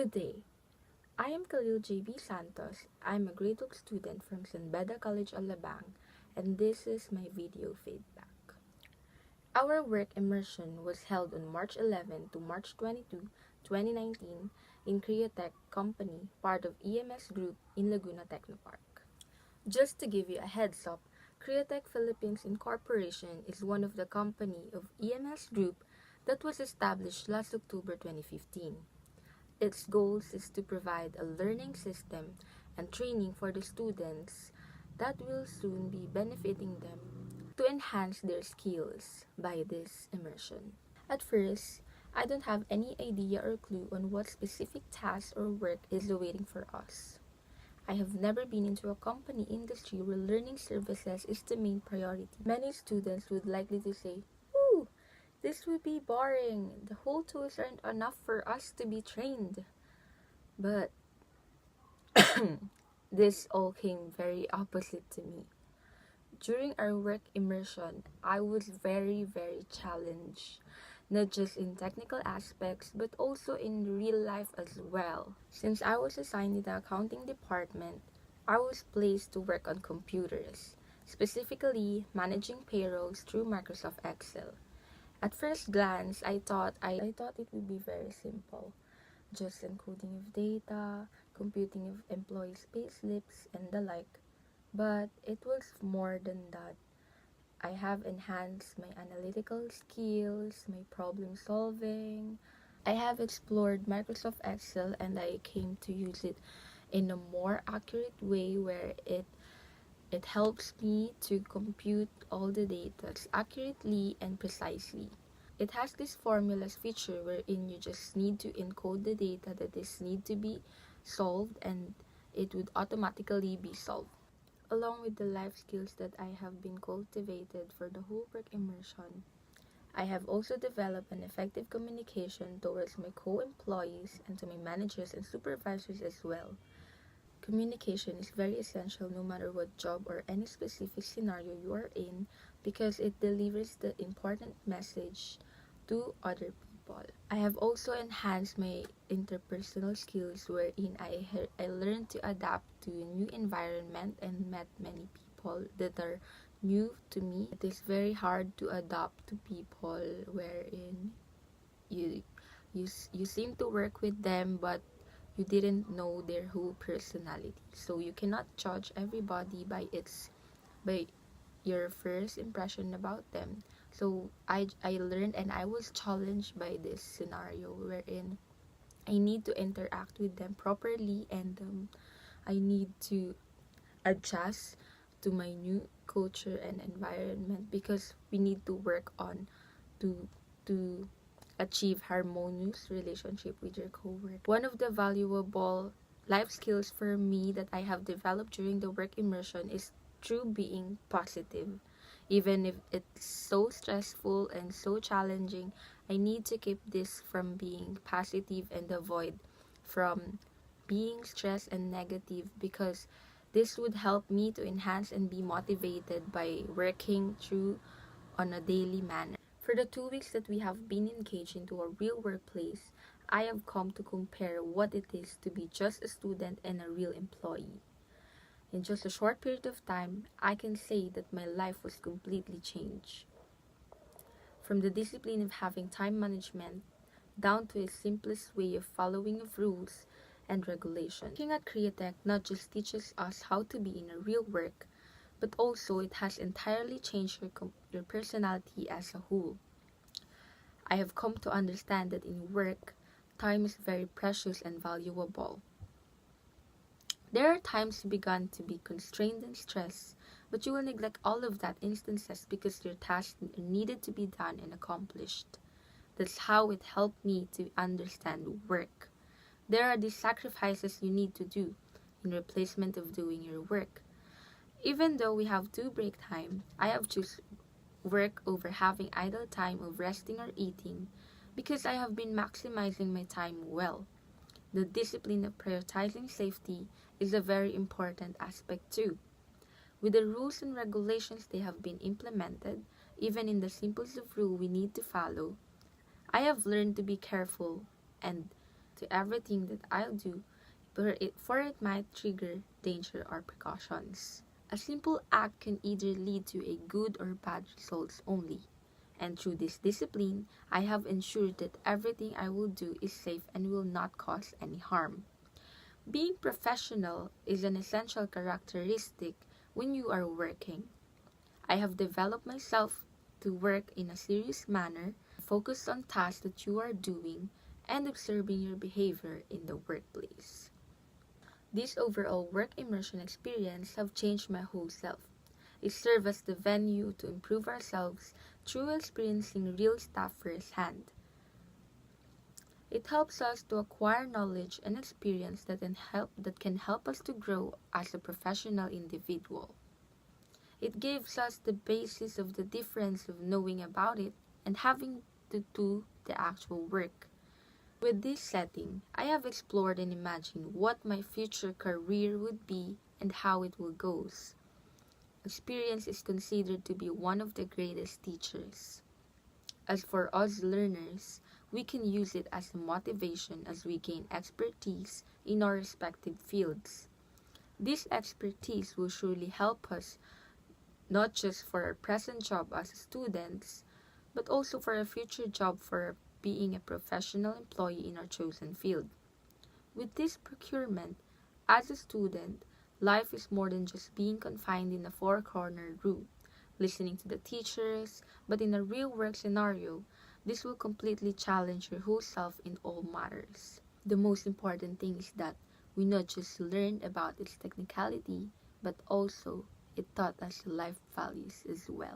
Good day. I am Khalil J.B. Santos. I'm a grade 12 student from San Beda College, Alabang, and this is my video feedback. Our work immersion was held on March 11 to March 22, 2019 in Creotech Company, part of EMS Group in Laguna Technopark. Just to give you a heads up, Creotech Philippines Incorporation is one of the company of EMS Group that was established last October 2015. Its goals is to provide a learning system and training for the students that will soon be benefiting them to enhance their skills by this immersion. At first, I don't have any idea or clue on what specific task or work is awaiting for us. I have never been into a company industry where learning services is the main priority. Many students would likely to say, "Ooh, this would be boring. The whole tools aren't enough for us to be trained." But this all came very opposite to me. During our work immersion, I was very challenged, not just in technical aspects, but also in real life as well. Since I was assigned in the accounting department, I was placed to work on computers, specifically managing payrolls through Microsoft Excel. At first glance, I thought it would be very simple. Just encoding of data, computing of employees' payslips, and the like. But it was more than that. I have enhanced my analytical skills, my problem solving. I have explored Microsoft Excel and I came to use it in a more accurate way where it helps me to compute all the data accurately and precisely. It has this formulas feature wherein you just need to encode the data that is need to be solved and it would automatically be solved. Along with the life skills that I have been cultivated for the whole work immersion, I have also developed an effective communication towards my co-employees and to my managers and supervisors as well. Communication is very essential no matter what job or any specific scenario you are in because it delivers the important message to other people. I have also enhanced my interpersonal skills wherein I learned to adapt to a new environment and met many people that are new to me. It is very hard to adapt to people wherein you you seem to work with them but you didn't know their whole personality. So you cannot judge everybody by your first impression about them. So I learned and I was challenged by this scenario wherein I need to interact with them properly and I need to adjust to my new culture and environment because we need to work on to achieve harmonious relationship with your coworker. One of the valuable life skills for me that I have developed during the work immersion is through being positive. Even if it's so stressful and so challenging, I need to keep this from being positive and avoid from being stressed and negative because this would help me to enhance and be motivated by working through on a daily manner. For the 2 weeks that we have been engaged into a real workplace, I have come to compare what it is to be just a student and a real employee. In just a short period of time, I can say that my life was completely changed. From the discipline of having time management down to a simplest way of following of rules and regulations. Working at Creotech not just teaches us how to be in a real work, but also it has entirely changed your personality as a whole. I have come to understand that in work, time is very precious and valuable. There are times you began to be constrained and stressed, but you will neglect all of that instances because your tasks needed to be done and accomplished. That's how it helped me to understand work. There are these sacrifices you need to do in replacement of doing your work. Even though we have 2 break time, I have choose work over having idle time of resting or eating because I have been maximizing my time well. The discipline of prioritizing safety is a very important aspect too. With the rules and regulations they have been implemented, even in the simplest of rule we need to follow, I have learned to be careful and to everything that I'll do, for it might trigger danger or precautions. A simple act can either lead to a good or bad results only. And through this discipline, I have ensured that everything I will do is safe and will not cause any harm. Being professional is an essential characteristic when you are working. I have developed myself to work in a serious manner, focus on tasks that you are doing, and observing your behavior in the workplace. This overall work immersion experience have changed my whole self. It serves as the venue to improve ourselves through experiencing real stuff firsthand. It helps us to acquire knowledge and experience that can help us to grow as a professional individual. It gives us the basis of the difference of knowing about it and having to do the actual work. With this setting, I have explored and imagined what my future career would be and how it will go. Experience is considered to be one of the greatest teachers. As for us learners, we can use it as a motivation as we gain expertise in our respective fields. This expertise will surely help us not just for our present job as students, but also for a future job for being a professional employee in our chosen field. With this procurement, as a student, life is more than just being confined in a four-cornered room, listening to the teachers, but in a real work scenario, this will completely challenge your whole self in all matters. The most important thing is that we not just learned about its technicality, but also it taught us life values as well.